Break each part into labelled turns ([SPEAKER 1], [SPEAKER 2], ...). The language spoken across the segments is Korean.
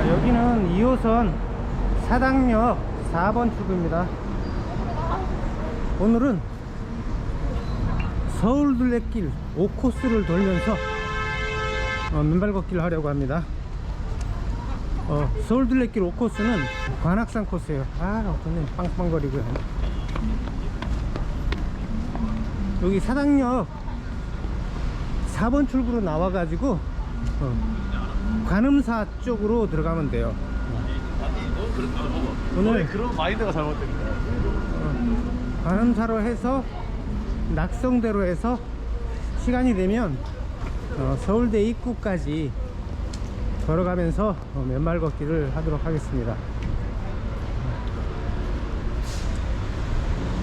[SPEAKER 1] 여기는 2호선 사당역 4번 출구입니다. 오늘은 서울둘레길 5코스를 돌면서 맨발 걷기를 하려고 합니다. 서울둘레길 5코스는 관악산 코스예요. 어쩌네 빵빵거리고요. 여기 사당역 4번 출구로 나와가지고 관음사 쪽으로 들어가면 돼요.
[SPEAKER 2] 오늘 그런 마인드가 잘못된 거야.
[SPEAKER 1] 관음사로 해서 낙성대로 해서 시간이 되면 서울대 입구까지 걸어가면서 맨발 걷기를 하도록 하겠습니다.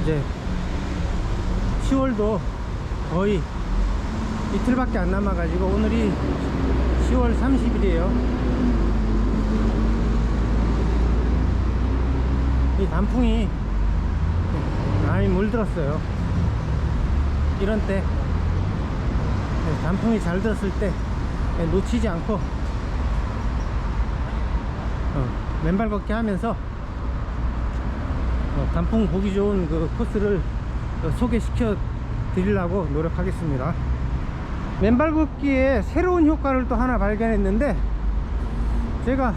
[SPEAKER 1] 이제 10월도 거의 이틀밖에 안 남아가지고 오늘이 10월 30일이에요 이 단풍이 많이 물들었어요. 이런 때 단풍이 잘 들었을 때 놓치지 않고 맨발 걷기 하면서 단풍 보기 좋은 그 코스를 소개시켜 드리려고 노력하겠습니다. 맨발 걷기에 새로운 효과를 또 하나 발견했는데, 제가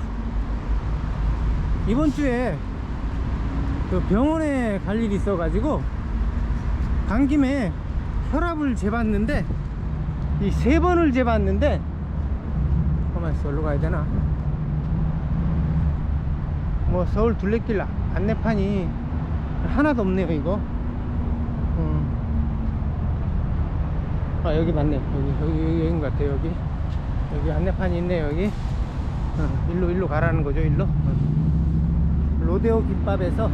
[SPEAKER 1] 이번 주에 그 병원에 갈 일이 있어 가지고 간 김에 혈압을 재봤는데, 이 3번을 재봤는데, 가만있어, 어디로 가야 되나? 뭐 서울 둘레길 안내판이 하나도 없네요. 이거 여기 맞네. 여기인 것 같아요. 여기 안내판이 있네. 여기 일로 가라는 거죠. 일로 로데오 김밥에서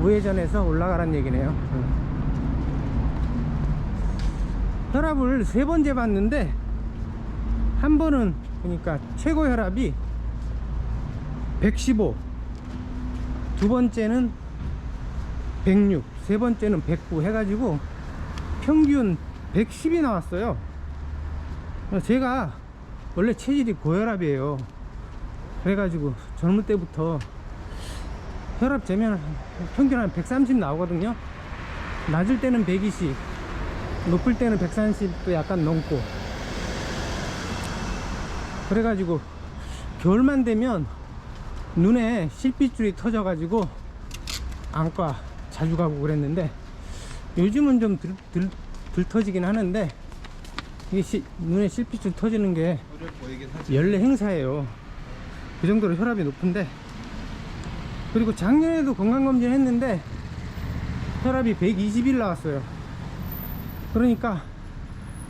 [SPEAKER 1] 우회전해서 올라가라는 얘기네요. 혈압을 3번 재봤는데, 한 번은 그러니까 최고 혈압이 115, 두 번째는 106, 세 번째는 109 해가지고 평균 110이 나왔어요. 제가 원래 체질이 고혈압이에요. 그래가지고 젊을 때부터 혈압 재면 평균 한 130 나오거든요. 낮을 때는 120, 높을 때는 130도 약간 넘고. 그래가지고 겨울만 되면 눈에 실핏줄이 터져가지고 안과 자주 가고 그랬는데, 요즘은 좀 덜 터지긴 하는데, 이게 눈에 실핏줄 터지는 게 연례 행사예요. 그 정도로 혈압이 높은데, 그리고 작년에도 건강검진 했는데 혈압이 121 나왔어요. 그러니까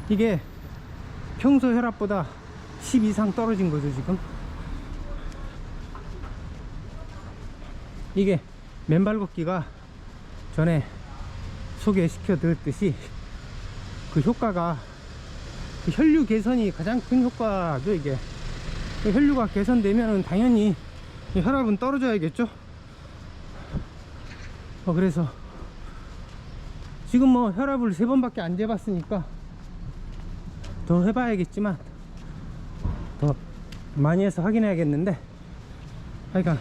[SPEAKER 1] 이게 평소 혈압보다 10 이상 떨어진 거죠 지금. 이게 맨발 걷기가 전에 소개시켜 드렸듯이 그 효과가, 그 혈류 개선이 가장 큰 효과죠. 이게 그 혈류가 개선되면 당연히 혈압은 떨어져야겠죠. 그래서 지금 뭐 혈압을 3번밖에 안 재봤으니까 더 해봐야겠지만, 더 많이 해서 확인해야겠는데, 하여간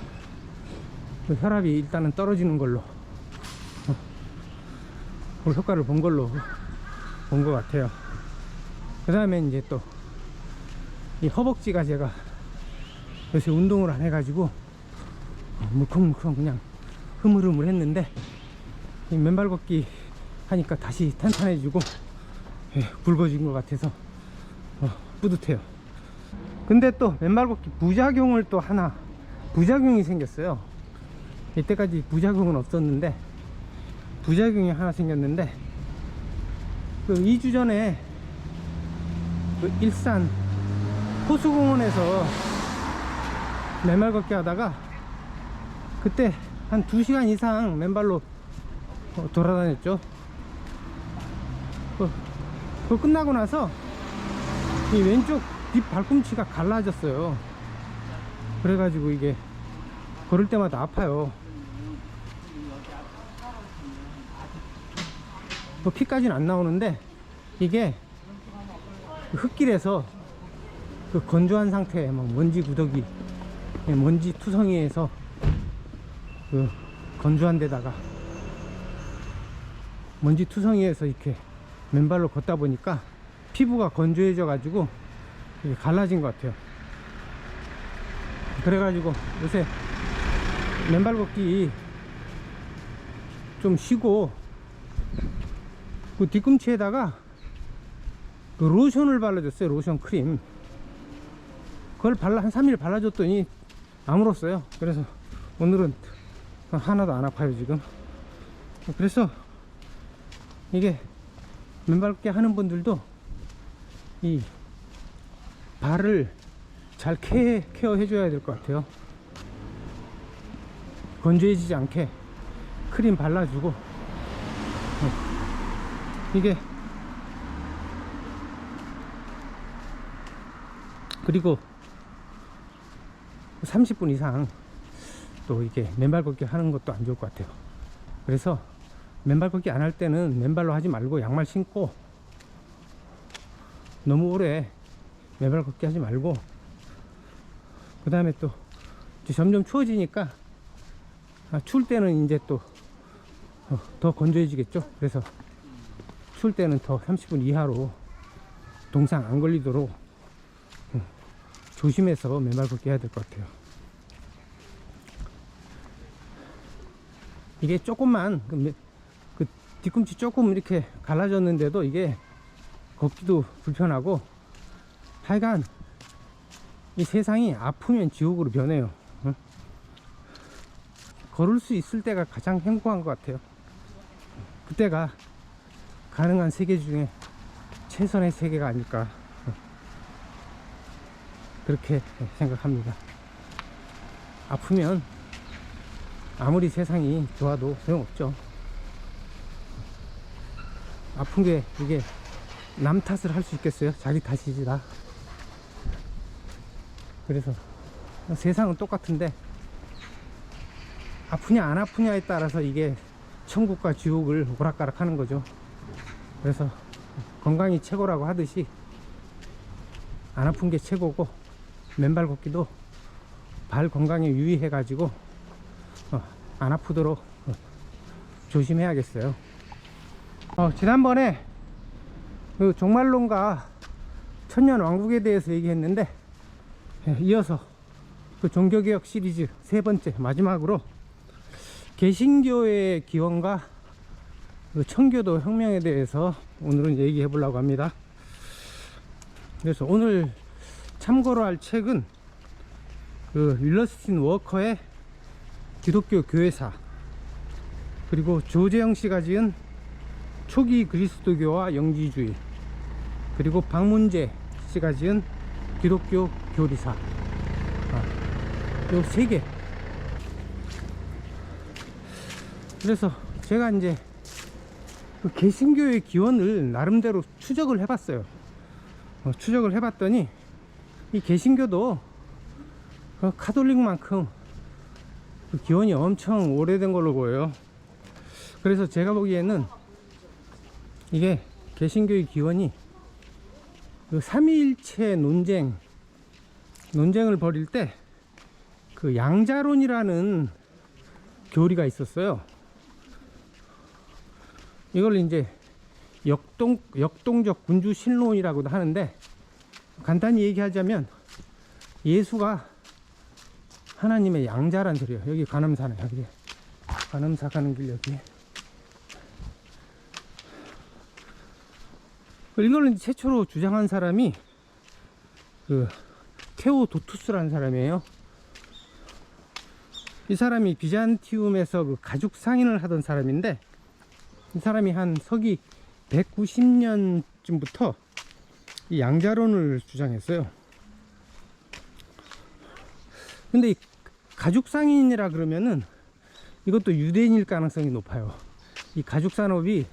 [SPEAKER 1] 그 혈압이 일단은 떨어지는 걸로 그 효과를 본 걸로 본 것 같아요. 그 다음에 이제 또 이 허벅지가, 제가 요새 운동을 안 해가지고 물컹물컹 그냥 흐물흐물 했는데, 이 맨발 걷기 하니까 다시 탄탄해지고 굵어진 것 같아서 뿌듯해요. 근데 또 맨발 걷기 부작용을 또 하나, 부작용이 생겼어요. 이때까지 부작용은 없었는데 부작용이 하나 생겼는데, 그 2주 전에 그 일산 호수공원에서 맨발 걷기 하다가, 그때 한 2시간 이상 맨발로 돌아다녔죠. 그거 끝나고 나서 이 왼쪽 뒷 발꿈치가 갈라졌어요. 그래가지고 이게 걸을 때마다 아파요. 뭐 피까지는 안 나오는데, 이게 흙길에서 그 건조한 상태에 막 먼지 구더기 먼지 투성이에서 그 건조한 데다가 먼지 투성이에서 이렇게 맨발로 걷다 보니까 피부가 건조해져 가지고 이게 갈라진 것 같아요. 그래가지고 요새 맨발 걷기 좀 쉬고 그 뒤꿈치에다가 그 로션을 발라줬어요. 로션 크림. 그걸 한 3일 발라줬더니 아물었어요. 그래서 오늘은 하나도 안 아파요 지금. 그래서 이게 맨발 걷기 하는 분들도 이 발을 잘 케어 해줘야 될 것 같아요. 건조해지지 않게 크림 발라주고. 이게 그리고 30분 이상 또 이게 맨발 걷기 하는 것도 안 좋을 것 같아요. 그래서 맨발 걷기 안 할 때는 맨발로 하지 말고 양말 신고, 너무 오래 맨발 걷기 하지 말고, 그 다음에 또 점점 추워지니까 추울 때는 이제 또 더 건조해지겠죠. 그래서 추울 때는 더 30분 이하로 동상 안 걸리도록 조심해서 맨발 걷기 해야 될 것 같아요. 이게 조금만 그 뒤꿈치 조금 이렇게 갈라졌는데도 이게 걷기도 불편하고, 하여간 이 세상이 아프면 지옥으로 변해요. 걸을 수 있을 때가 가장 행복한 것 같아요. 그때가 가능한 세계 중에 최선의 세계가 아닐까, 그렇게 생각합니다. 아프면 아무리 세상이 좋아도 소용없죠. 아픈 게 이게 남 탓을 할 수 있겠어요? 자기 탓이지 다. 그래서 세상은 똑같은데 아프냐 안 아프냐에 따라서 이게 천국과 지옥을 오락가락 하는 거죠. 그래서 건강이 최고라고 하듯이 안 아픈 게 최고고, 맨발 걷기도 발 건강에 유의해 가지고 안 아프도록 조심해야겠어요. 지난번에 그 종말론과 천년왕국에 대해서 얘기했는데, 이어서 그 종교개혁 시리즈 세 번째 마지막으로 개신교의 기원과 그 청교도 혁명에 대해서 오늘은 얘기해 보려고 합니다. 그래서 오늘 참고로 할 책은 그 윌러스틴 워커의 기독교 교회사, 그리고 조재영 씨가 지은 초기 그리스도교와 영지주의, 그리고 박문재 씨가 지은 기독교 교리사, 요 세 개. 그래서 제가 이제 그 개신교의 기원을 나름대로 추적을 해봤어요. 추적을 해봤더니 이 개신교도 카톨릭만큼 그 기원이 엄청 오래된 걸로 보여요. 그래서 제가 보기에는 이게 개신교의 기원이 그 삼위일체 논쟁을 벌일 때 그 양자론이라는 교리가 있었어요. 이걸 이제 역동적 군주 신론이라고도 하는데, 간단히 얘기하자면 예수가 하나님의 양자란 소리예요. 여기 관음사네. 여기 관음사 가는 길 여기. 이걸 최초로 주장한 사람이 그 테오도투스라는 사람이에요. 이 사람이 비잔티움에서 그 가죽 상인을 하던 사람인데, 이 사람이 한 서기 190년쯤부터 이 양자론을 주장했어요. 근데 이 가죽 상인이라 그러면은 이것도 유대인일 가능성이 높아요. 이 가죽 산업이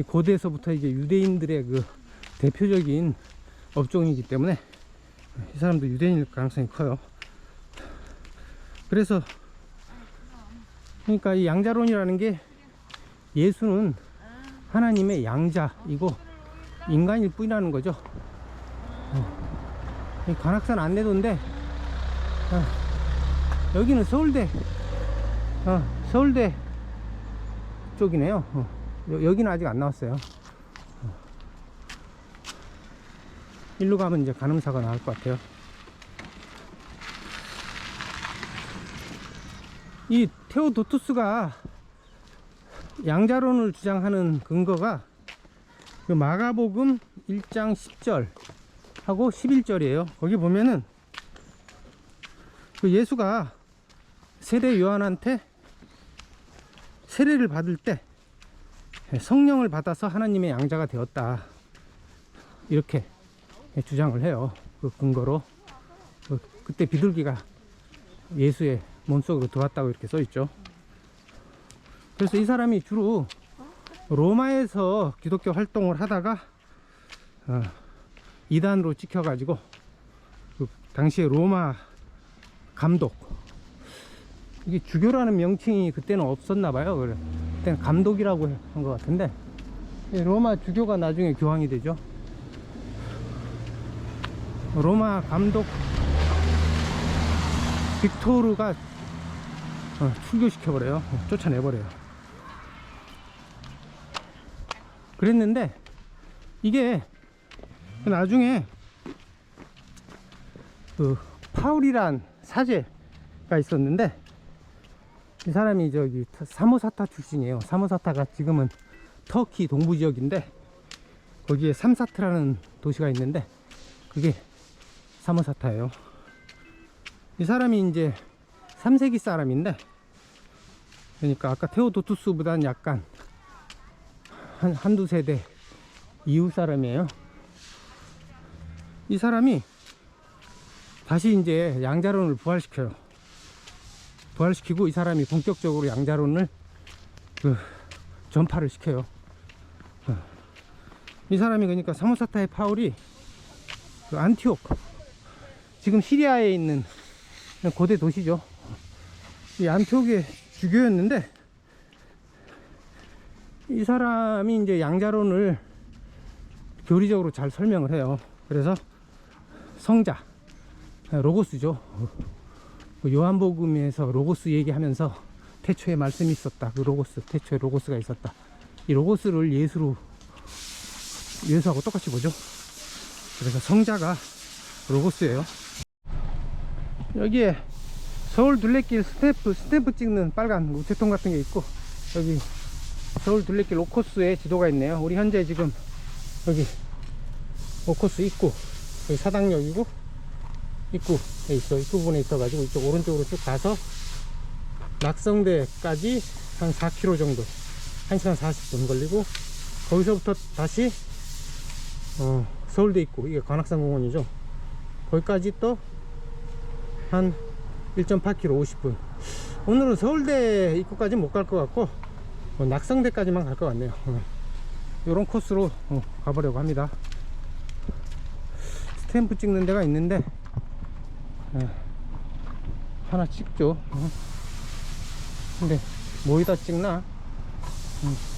[SPEAKER 1] 고대에서부터 이게 유대인들의 그 대표적인 업종이기 때문에 이 사람도 유대인일 가능성이 커요. 그래서 그러니까 이 양자론이라는 게 예수는 하나님의 양자이고 인간일 뿐이라는 거죠. 이 관악산 안내도인데 여기는 서울대 서울대 쪽이네요. 여기는 아직 안 나왔어요. 일로 가면 이제 간음사가 나올 것 같아요. 이 테오도투스가 양자론을 주장하는 근거가 그 마가복음 1장 10절 하고 11절이에요. 거기 보면은 그 예수가 세례 요한한테 세례를 받을 때 성령을 받아서 하나님의 양자가 되었다, 이렇게 주장을 해요. 그 근거로 그때 비둘기가 예수의 몸속으로 들어왔다고 이렇게 써있죠. 그래서 이 사람이 주로 로마에서 기독교 활동을 하다가 이단으로 찍혀가지고 그 당시에 로마 감독, 이게 주교라는 명칭이 그때는 없었나봐요. 그래, 그때는 감독이라고 한 것 같은데, 로마 주교가 나중에 교황이 되죠. 로마 감독 빅토르가 출교시켜버려요. 쫓아내버려요. 그랬는데 이게 나중에 그 파울이란 사제가 있었는데, 이 사람이 저기 사모사타 출신이에요. 사모사타가 지금은 터키 동부 지역인데, 거기에 삼사트라는 도시가 있는데 그게 사모사타예요. 이 사람이 이제 3세기 사람인데, 그러니까 아까 테오도투스보다는 약간 한두 세대 이후 사람이에요. 이 사람이 다시 이제 양자론을 부활시키고 이 사람이 본격적으로 양자론을 전파를 시켜요. 이 사람이 그러니까 사모사타의 파울이 안티옥, 지금 시리아에 있는 고대 도시죠. 이 안티옥의 주교였는데, 이 사람이 이제 양자론을 교리적으로 잘 설명을 해요. 그래서 성자, 로고스죠. 요한복음에서 로고스 얘기하면서 태초에 말씀이 있었다. 그 로고스, 태초에 로고스가 있었다. 이 로고스를 예수하고 똑같이 보죠. 그래서 성자가 로고스예요. 여기에 서울 둘레길 스탬프 찍는 빨간 우체통 같은 게 있고, 여기 서울 둘레길 5코스에 지도가 있네요. 우리 현재 지금 여기 5코스 입구, 여기 사당역이고 입구에 있어. 입구 부분에 있어가지고 이쪽 오른쪽으로 쭉 가서 낙성대까지 한 4km 정도, 1시간 40분 걸리고, 거기서부터 다시 서울대 입구, 이게 관악산공원이죠. 거기까지 또 한 1.8km 50분. 오늘은 서울대 입구까지 못 갈 것 같고 낙성대까지만 갈 것 같네요. 요런 코스로 가보려고 합니다. 스탬프 찍는 데가 있는데 하나 찍죠. 근데 뭐에다 찍나?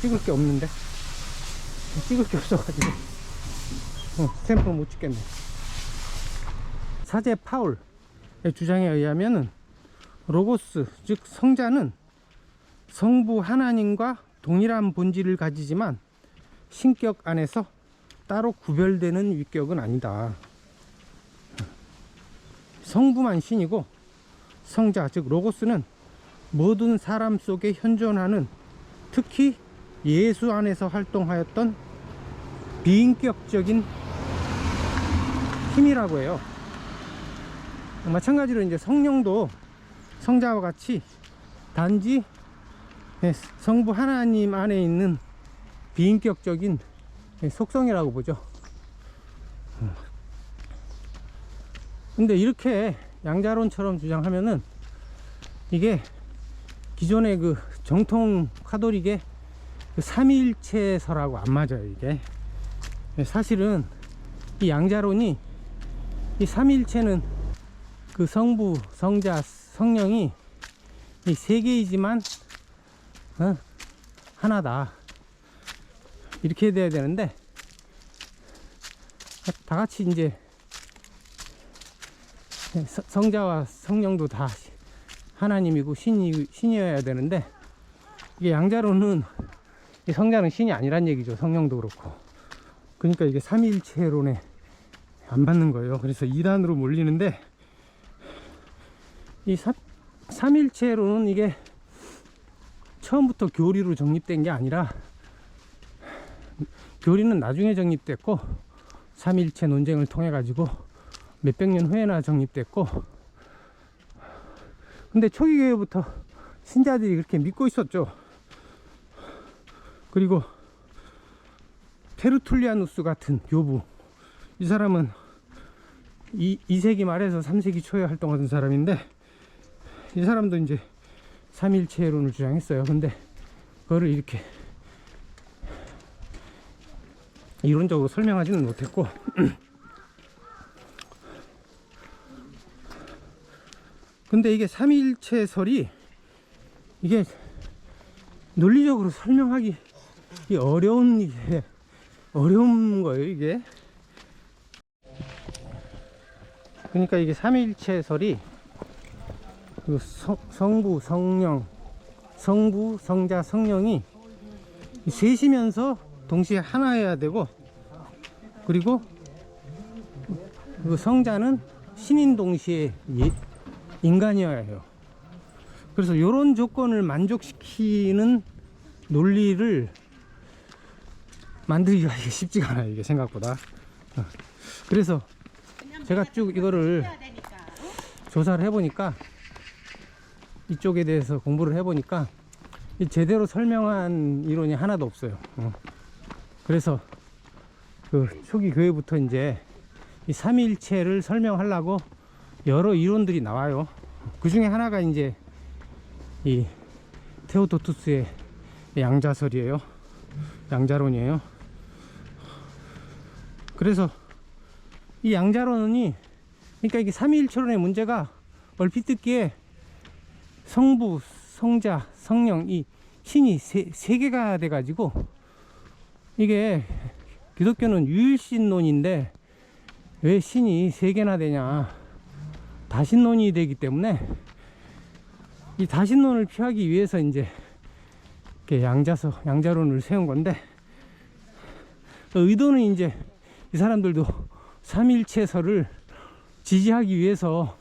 [SPEAKER 1] 찍을 게 없는데, 찍을 게 없어가지고 스탬프 못 찍겠네. 사제 파울의 주장에 의하면은 로고스, 즉 성자는 성부 하나님과 동일한 본질을 가지지만 신격 안에서 따로 구별되는 위격은 아니다. 성부만 신이고 성자, 즉 로고스는 모든 사람 속에 현존하는, 특히 예수 안에서 활동하였던 비인격적인 힘이라고 해요. 마찬가지로 이제 성령도 성자와 같이 단지 성부 하나님 안에 있는 비인격적인 속성이라고 보죠. 근데 이렇게 양자론처럼 주장하면은 이게 기존의 그 정통 카톨릭의 그 삼위일체설하고 안 맞아요. 이게 사실은 이 양자론이, 이 삼위일체는 그 성부, 성자, 성령이 이 세 개이지만 하나다, 이렇게 돼야 되는데, 다 같이 이제 성자와 성령도 다 하나님이고 신이어야 되는데, 이게 양자론은 이 성자는 신이 아니란 얘기죠. 성령도 그렇고. 그러니까 이게 삼위일체론에 안 받는 거예요. 그래서 이단으로 몰리는데, 이 삼위일체론은 이게 처음부터 교리로 정립된 게 아니라, 교리는 나중에 정립됐고 삼위일체 논쟁을 통해 가지고 몇백 년 후에나 정립됐고, 근데 초기 교회부터 신자들이 그렇게 믿고 있었죠. 그리고 테르툴리아누스 같은 교부, 이 사람은 2세기 말에서 3세기 초에 활동하던 사람인데, 이 사람도 이제 삼위일체론을 주장했어요. 근데 그거를 이렇게 이론적으로 설명하지는 못했고 근데 이게 삼위일체설이 이게 논리적으로 설명하기 어려운 거예요, 이게. 그러니까 이게 삼위일체설이 그 성부, 성령, 성부, 성자, 성령이 셋이면서 동시에 하나여야 되고, 그리고 그 성자는 신인 동시에 인간이어야 해요. 그래서 이런 조건을 만족시키는 논리를 만들기가 이게 쉽지가 않아요, 이게 생각보다. 그래서 제가 쭉 이거를 조사를 해보니까, 이쪽에 대해서 공부를 해보니까 제대로 설명한 이론이 하나도 없어요. 그래서 그 초기 교회부터 이제 이 삼위일체를 설명하려고 여러 이론들이 나와요. 그 중에 하나가 이제 이 테오도투스의 양자설이에요. 양자론이에요. 그래서 이 양자론이, 그러니까 이게 삼위일체론의 문제가 얼핏 듣기에 성부, 성자, 성령, 이 신이 세 개가 돼 가지고, 이게 기독교는 유일신론인데 왜 신이 세 개나 되냐, 다신론이 되기 때문에 이 다신론을 피하기 위해서 이제 이렇게 양자론을 세운 건데, 의도는 이제 이 사람들도 삼위일체설을 지지하기 위해서,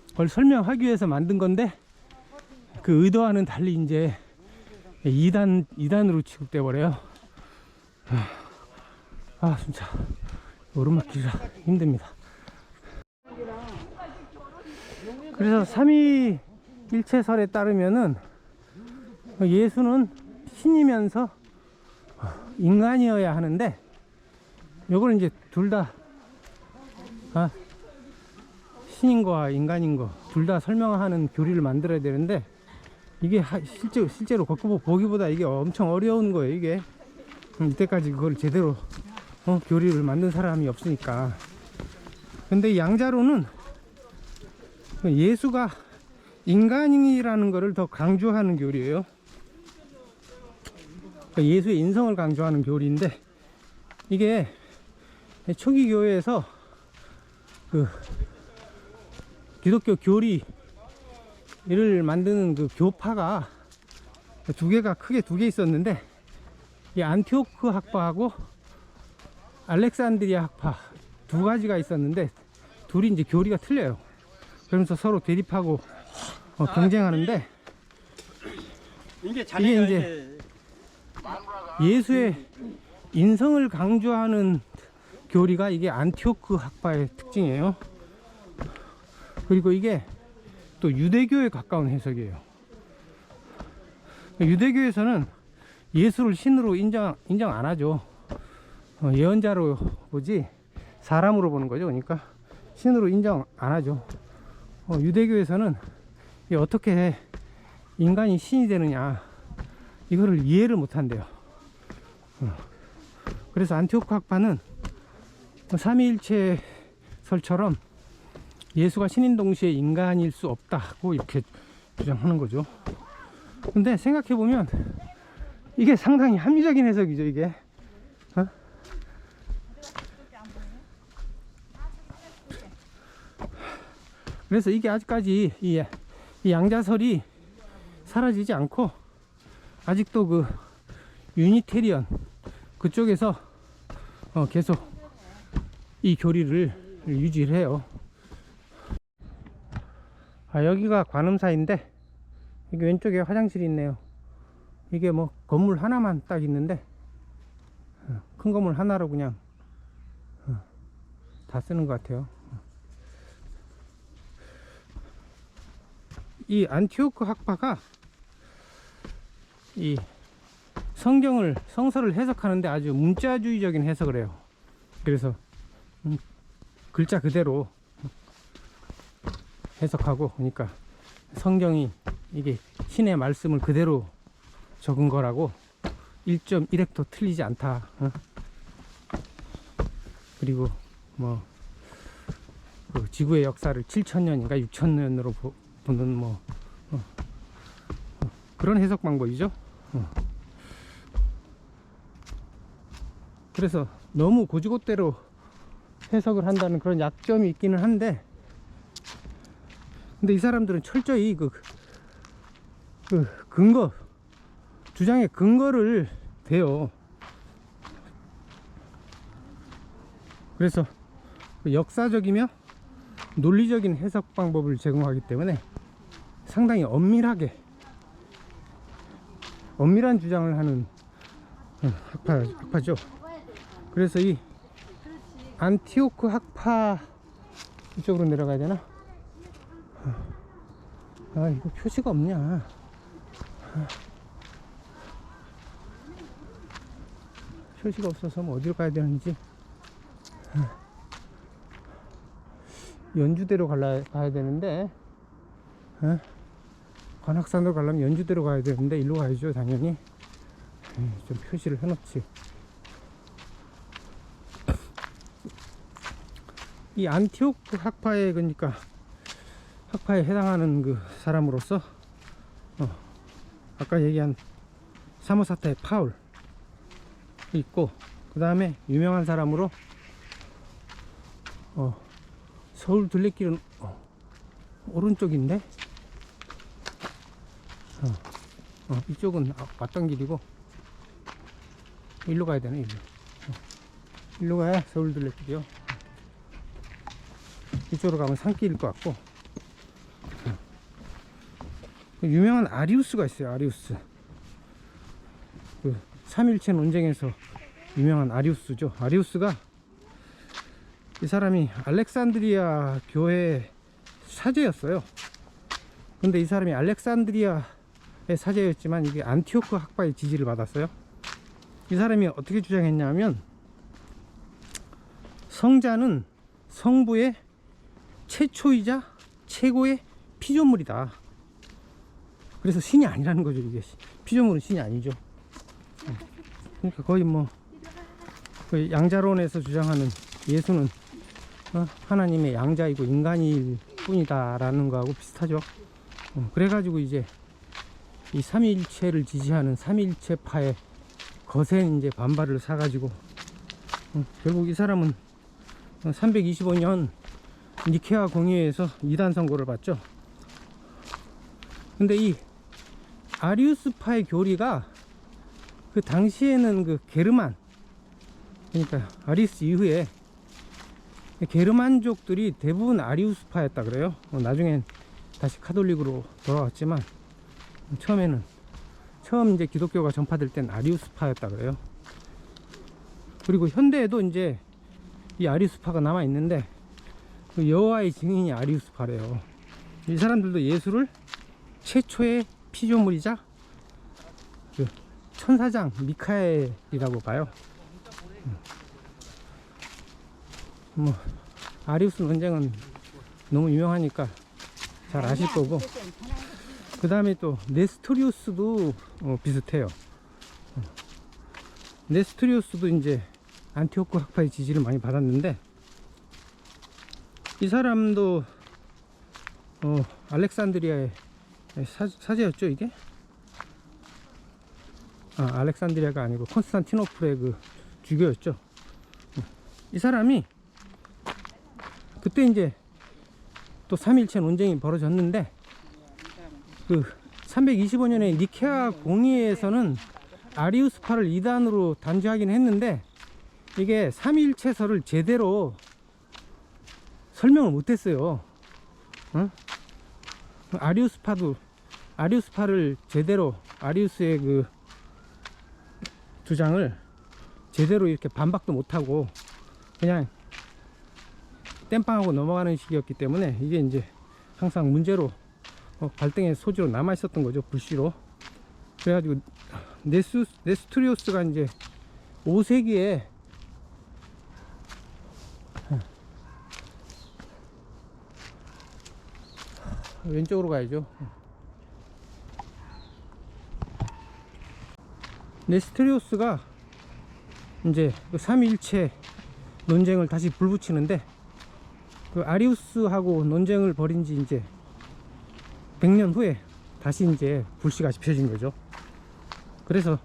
[SPEAKER 1] 그걸 설명하기 위해서 만든 건데, 그 의도와는 달리 이제 이단으로 취급돼 버려요. 진짜 오르막길이라 힘듭니다. 그래서 삼위일체설에 따르면은 예수는 신이면서 인간이어야 하는데, 요걸 이제 둘 다 신인 거와 인간인 거 둘 다 설명하는 교리를 만들어야 되는데, 이게 실제로 겉보 보기보다 이게 엄청 어려운 거예요, 이게. 이때까지 그걸 제대로 교리를 만든 사람이 없으니까. 근데 이 양자론은 예수가 인간이라는 것을 더 강조하는 교리예요. 그러니까 예수의 인성을 강조하는 교리인데, 이게 초기 교회에서 그 기독교 교리를 만드는 그 교파가 크게 두 개 있었는데, 이 안티오크 학파하고 알렉산드리아 학파 두 가지가 있었는데, 둘이 이제 교리가 틀려요. 그러면서 서로 대립하고 경쟁하는데, 이게 이제 예수의 인성을 강조하는 교리가 이게 안티오크 학파의 특징이에요. 그리고 이게 또 유대교에 가까운 해석이에요. 유대교에서는 예수를 신으로 인정 안 하죠. 예언자로 보지 사람으로 보는 거죠. 그러니까 신으로 인정 안 하죠. 유대교에서는 어떻게 인간이 신이 되느냐, 이거를 이해를 못 한대요. 그래서 안티오크 학파는 삼위일체설처럼 예수가 신인 동시에 인간일 수 없다고 이렇게 주장하는 거죠. 근데 생각해보면 이게 상당히 합리적인 해석이죠, 이게. 그래서 이게 아직까지 이 이 양자설이 사라지지 않고 아직도 그 유니테리언 그쪽에서 계속 이 교리를 유지를 해요. 여기가 관음사인데 여기 왼쪽에 화장실이 있네요. 이게 뭐 건물 하나만 딱 있는데 큰 건물 하나로 그냥 다 쓰는 것 같아요. 이 안티오크 학파가 이 성서를 해석하는데 아주 문자주의적인 해석을 해요. 그래서 글자 그대로 해석하고, 그러니까 성경이 이게 신의 말씀을 그대로 적은 거라고 1.1획도 틀리지 않다. 그리고 뭐 그 지구의 역사를 7,000년인가 6,000년으로 보는 뭐 그런 해석 방법이죠. 그래서 너무 고지고대로 해석을 한다는 그런 약점이 있기는 한데, 근데 이 사람들은 철저히 그 근거, 주장의 근거를 대요. 그래서 역사적이며 논리적인 해석 방법을 제공하기 때문에 상당히 엄밀한 주장을 하는 학파죠. 그래서 이 안티오크 학파, 이쪽으로 내려가야 되나? 이거 표시가 없냐? 표시가 없어서 뭐 어디로 가야 되는지. 연주대로 가야 되는데, 관악산으로 가려면 연주대로 가야 되는데 일로 가야죠 당연히. 좀 표시를 해놓지. 이 안티오크 학파에, 그러니까 학파에 해당하는 그 사람으로서 아까 얘기한 사모사타의 파울 있고, 그 다음에 유명한 사람으로 서울 둘레길은 오른쪽인데 이쪽은 왔던 길이고, 일로 가야 되네. 일로 가야 서울 둘레길이요. 이쪽으로 가면 산길일 것 같고. 유명한 아리우스가 있어요. 아리우스, 그 삼일체 논쟁에서 유명한 아리우스죠. 아리우스가, 이 사람이 알렉산드리아 교회 사제였어요. 근데 이 사람이 알렉산드리아의 사제였지만 이게 안티오크 학파의 지지를 받았어요. 이 사람이 어떻게 주장했냐면, 성자는 성부의 최초이자 최고의 피조물이다. 그래서 신이 아니라는 거죠. 이게 피조물은 신이 아니죠. 그러니까 거의 뭐 그 양자론에서 주장하는 예수는 하나님의 양자이고 인간일 뿐이다 라는 거하고 비슷하죠. 그래가지고 이제 이 삼위일체를 지지하는 삼위일체파의 거센 이제 반발을 사가지고 결국 이 사람은 325년 니케아 공의회에서 이단 선고를 받죠. 근데 이 아리우스파의 교리가 그 당시에는 그 게르만, 그러니까 아리우스 이후에 게르만족들이 대부분 아리우스파였다 그래요. 나중엔 다시 카톨릭으로 돌아왔지만 처음 이제 기독교가 전파될 땐 아리우스파였다 그래요. 그리고 현대에도 이제 이 아리우스파가 남아 있는데, 그 여호와의 증인이 아리우스파래요. 이 사람들도 예수를 최초의 피조물이자 그 천사장 미카엘이라고 봐요. 뭐 아리우스 논쟁은 너무 유명하니까 잘 아실 거고, 그 다음에 또 네스토리우스도 비슷해요. 네스토리우스도 이제 안티오크 학파의 지지를 많이 받았는데, 이 사람도 알렉산드리아의 사제였죠. 이게 알렉산드리아가 아니고 콘스탄티노플의 그 주교였죠. 이 사람이 그때 이제 또 삼일체 논쟁이 벌어졌는데, 그 325년에 니케아 공의회에서는 아리우스파를 이단으로 단죄하긴 했는데 이게 삼위일체설을 제대로 설명을 못했어요. 아리우스파를 제대로, 아리우스의 그 주장을 제대로 이렇게 반박도 못하고 그냥 땜빵하고 넘어가는 식이었기 때문에 이게 이제 항상 문제로 갈등의 소지로 남아 있었던 거죠. 불씨로. 그래가지고 네스토리우스가 이제 5세기에 왼쪽으로 가야죠. 네스토리우스가 이제 그 삼위일체 논쟁을 다시 불붙이는데 그 아리우스하고 논쟁을 벌인 지 이제 100년 후에 다시 이제 불씨가 지펴진 거죠. 그래서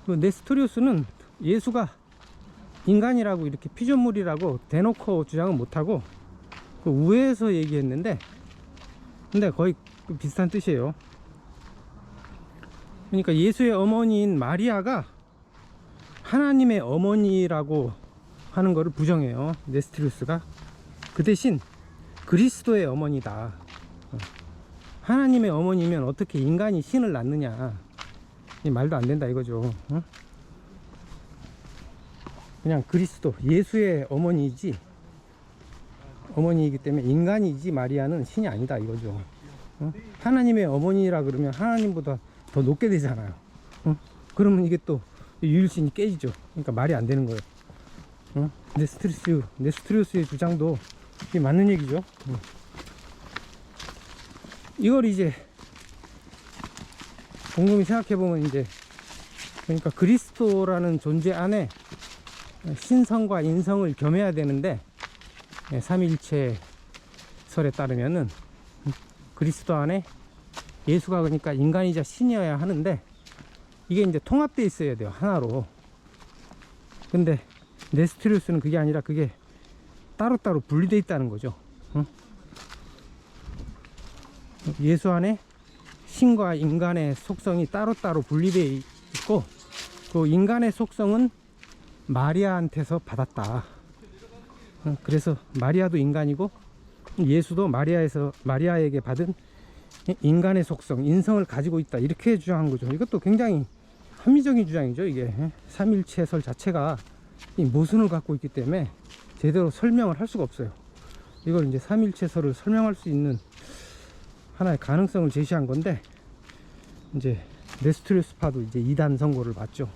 [SPEAKER 1] 그 네스토리우스는 예수가 인간이라고 이렇게 피조물이라고 대놓고 주장은 못하고 그 우회해서 얘기했는데 근데 거의 비슷한 뜻이에요. 그러니까 예수의 어머니인 마리아가 하나님의 어머니라고 하는 것을 부정해요. 네스토리우스가. 그 대신 그리스도의 어머니다. 하나님의 어머니면 어떻게 인간이 신을 낳느냐. 이 말도 안 된다 이거죠. 그냥 그리스도, 예수의 어머니이지, 어머니이기 때문에 인간이지 마리아는 신이 아니다 이거죠. 하나님의 어머니라 그러면 하나님보다 더 높게 되잖아요. 그러면 이게 또 유일신이 깨지죠. 그러니까 말이 안 되는 거예요. 네스토리우스의 주장도 이게 맞는 얘기죠. 이걸 이제 곰곰이 생각해보면 이제 그러니까 그리스도라는 존재 안에 신성과 인성을 겸해야 되는데 삼위일체 설에 따르면은 그리스도 안에 예수가 그러니까 인간이자 신이어야 하는데 이게 이제 통합되어 있어야 돼요. 하나로. 근데 네스토리우스는 그게 아니라 그게 따로따로 분리되어 있다는 거죠. 예수 안에 신과 인간의 속성이 따로따로 분리되어 있고 그 인간의 속성은 마리아한테서 받았다. 그래서 마리아도 인간이고 예수도 마리아에게 받은 인간의 속성, 인성을 가지고 있다. 이렇게 주장한 거죠. 이것도 굉장히 합리적인 주장이죠. 이게 삼위일체설 자체가 이 모순을 갖고 있기 때문에 제대로 설명을 할 수가 없어요. 이걸 이제 삼위일체설을 설명할 수 있는 하나의 가능성을 제시한 건데 이제 네스토리우스 파도 이제 2단 선고를 받죠.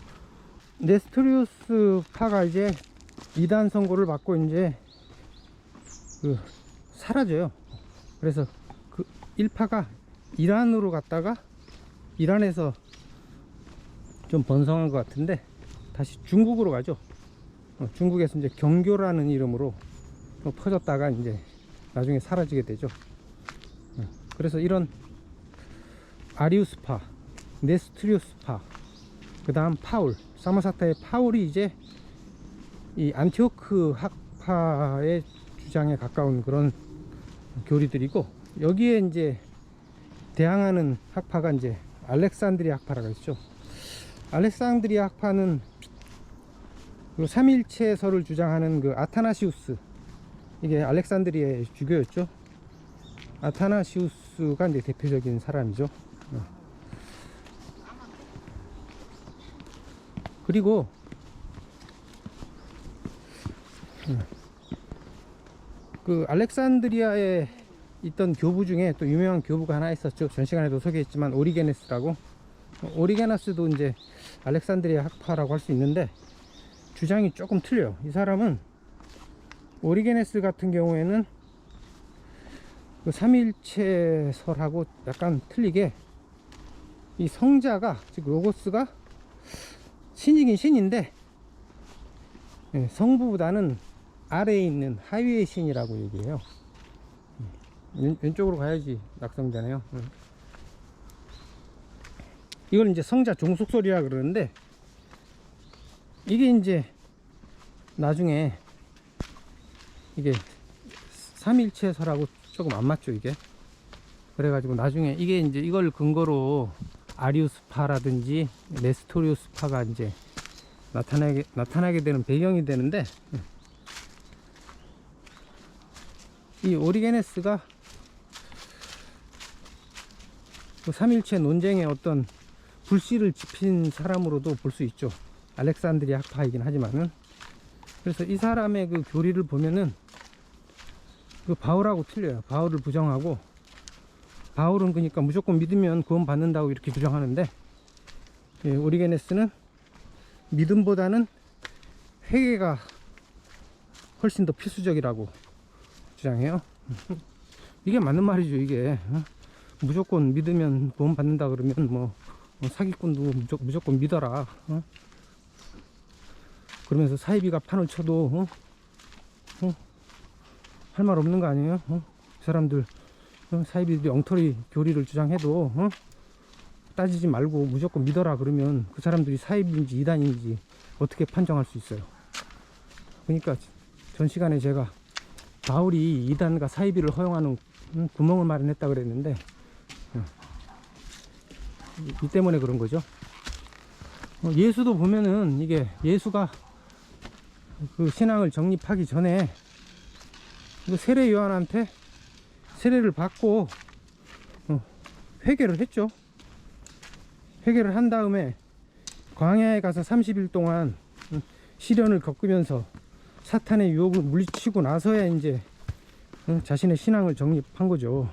[SPEAKER 1] 네스토리우스 파가 이제 2단 선고를 받고 이제 그 사라져요. 그래서 그 1파가 이란으로 갔다가 이란에서 좀 번성한 것 같은데 다시 중국으로 가죠. 중국에서 이제 경교라는 이름으로 퍼졌다가 이제 나중에 사라지게 되죠. 그래서 이런 아리우스파, 네스토리우스파, 그 다음 파울, 사모사타의 파울이 이제 이 안티오크 학파의 주장에 가까운 그런 교리들이고 여기에 이제 대항하는 학파가 이제 알렉산드리아 학파라고 했죠. 알렉산드리아 학파는 그 삼위일체설을 주장하는 그 아타나시우스, 이게 알렉산드리아의 주교였죠. 아타나시우스가 이제 대표적인 사람이죠. 그리고 그 알렉산드리아에 있던 교부 중에 또 유명한 교부가 하나 있었죠. 전 시간에도 소개했지만 오리게네스라고. 오리게네스도 이제 알렉산드리아 학파라고 할 수 있는데 주장이 조금 틀려요. 이 사람은 오리게네스 같은 경우에는 그 삼위일체설하고 약간 틀리게 이 성자가, 즉 로고스가 신이긴 신인데 성부보다는 아래에 있는 하위의 신이라고 얘기해요. 왼쪽으로 가야지 낙성되네요. 이걸 이제 성자 종속설이라 그러는데 이게 이제 나중에 이게 삼위일체설하고 조금 안 맞죠. 이게 그래가지고 나중에 이게 이제 이걸 근거로 아리우스파라든지 네스토리우스파가 이제 나타나게 되는 배경이 되는데, 이 오리게네스가 그 3일체 논쟁의 어떤 불씨를 지핀 사람으로도 볼 수 있죠. 알렉산드리아 학파이긴 하지만은. 그래서 이 사람의 그 교리를 보면은 그 바울하고 틀려요. 바울을 부정하고, 바울은 그러니까 무조건 믿으면 구원 받는다고 이렇게 주장하는데, 예, 오리게네스는 믿음보다는 회개가 훨씬 더 필수적이라고 주장해요. 이게 맞는 말이죠. 이게 무조건 믿으면 구원 받는다 그러면 뭐 사기꾼도 무조건 믿어라, 그러면서 사이비가 판을 쳐도 할 말 없는 거 아니에요? 그 사람들 사이비들이 엉터리 교리를 주장해도 따지지 말고 무조건 믿어라 그러면 그 사람들이 사이비인지 이단인지 어떻게 판정할 수 있어요? 그러니까 전 시간에 제가 바울이 이단과 사이비를 허용하는 구멍을 마련했다 그랬는데, 이 때문에 그런 거죠. 예수도 보면은 이게 예수가 그 신앙을 정립하기 전에 그 세례 요한한테 세례를 받고 회개를 했죠. 회개를 한 다음에 광야에 가서 30일 동안 시련을 겪으면서 사탄의 유혹을 물리치고 나서야 이제 자신의 신앙을 정립한 거죠.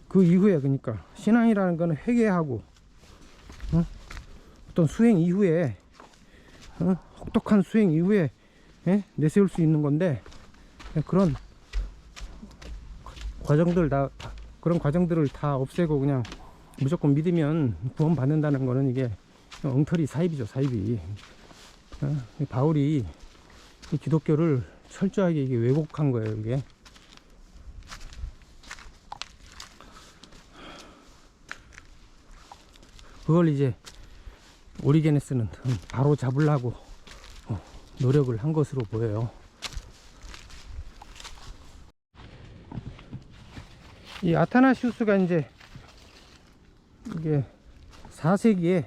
[SPEAKER 1] 그 이후에, 그러니까 신앙이라는 거는 회개하고 어떤 수행 이후에, 혹독한 수행 이후에 내세울 수 있는 건데, 그런 그런 과정들을 다 없애고 그냥 무조건 믿으면 구원 받는다는 거는 이게 엉터리 사이비죠, 사이비. 바울이 이 기독교를 철저하게 이게 왜곡한 거예요, 이게. 그걸 이제 오리게네스는 바로 잡으려고 노력을 한 것으로 보여요. 이 아타나시우스가 이제 이게 4세기에,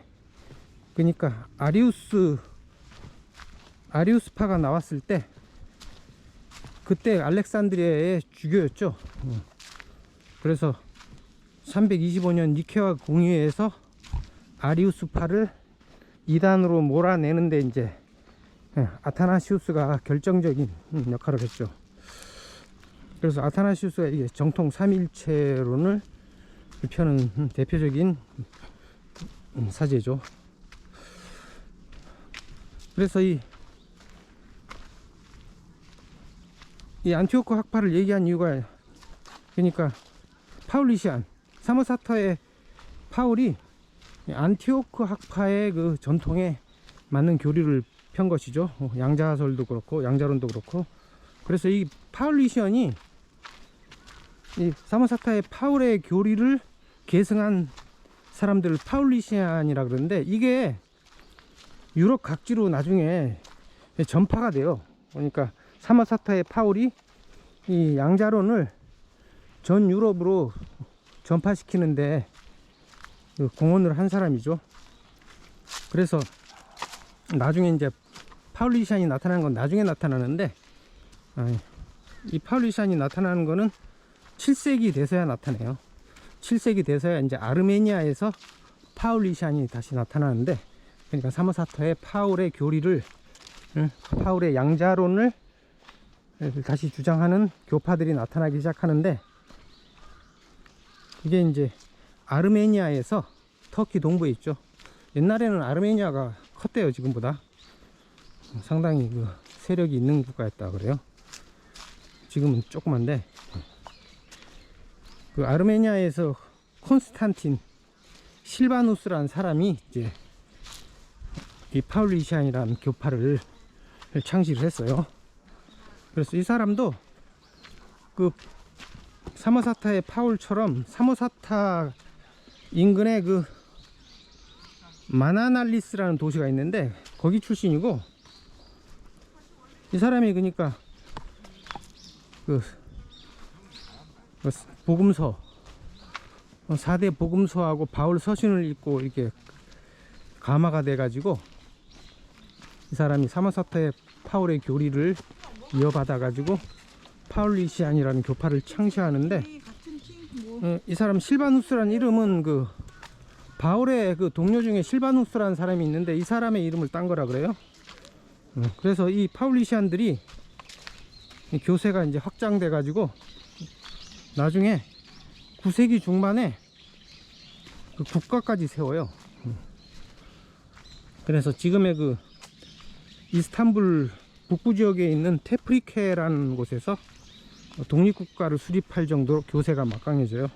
[SPEAKER 1] 그러니까 아리우스파가 나왔을 때, 그때 알렉산드리아의 주교였죠. 그래서 325년 니케아 공의회에서 아리우스파를 이단으로 몰아내는데 이제 아타나시우스가 결정적인 역할을 했죠. 그래서 아타나시우스가 이게 정통 삼일체론을 펴는 대표적인 사제죠. 그래서 이 안티오크 학파를 얘기한 이유가, 그러니까 파울리시안 사모사타의 파울이 안티오크 학파의 그 전통에 맞는 교리를 편 것이죠. 양자설도 그렇고 양자론도 그렇고. 그래서 이 파울리시안이 이 사모사타의 파울의 교리를 계승한 사람들을 파울리시안이라 그러는데, 이게 유럽 각지로 나중에 전파가 돼요. 그러니까 사모사타의 파울이 이 양자론을 전 유럽으로 전파시키는데 공헌을 한 사람이죠. 그래서 나중에 이제 파울리시안이 나타나는 건 나중에 나타나는데, 이 파울리시안이 나타나는 거는 7세기 돼서야 나타나요. 7세기 돼서야 이제 아르메니아에서 파울리시안이 다시 나타나는데, 그러니까 사모사타의 파울의 교리를, 파울의 양자론을 다시 주장하는 교파들이 나타나기 시작하는데, 이게 이제 아르메니아에서 터키 동부에 있죠. 옛날에는 아르메니아가 컸대요, 지금보다. 상당히 그 세력이 있는 국가였다 그래요. 지금은 조그만데, 그 아르메니아에서 콘스탄틴 실바누스라는 사람이 이제 이 파울리시안이라는 교파를 창시를 했어요. 그래서 이 사람도 그 사모사타의 파울처럼 사모사타 인근에 그 마나날리스라는 도시가 있는데 거기 출신이고, 이 사람이 그러니까 그 복음서 4대 복음서하고 바울 서신을 읽고 이렇게 감화가 돼 가지고 이 사람이 사모사타의 파울의 교리를 이어받아 가지고 파울리시안이라는 교파를 창시하는데, 이 사람 실바누스라는 이름은 그 바울의 그 동료 중에 실바누스라는 사람이 있는데 이 사람의 이름을 딴 거라 그래요. 그래서 이 파울리시안들이 이 교세가 이제 확장돼 가지고 나중에 9세기 중반에 그 국가까지 세워요. 그래서 지금의 그 이스탄불 북부 지역에 있는 테프리케라는 곳에서 독립국가를 수립할 정도로 교세가 막강해져요.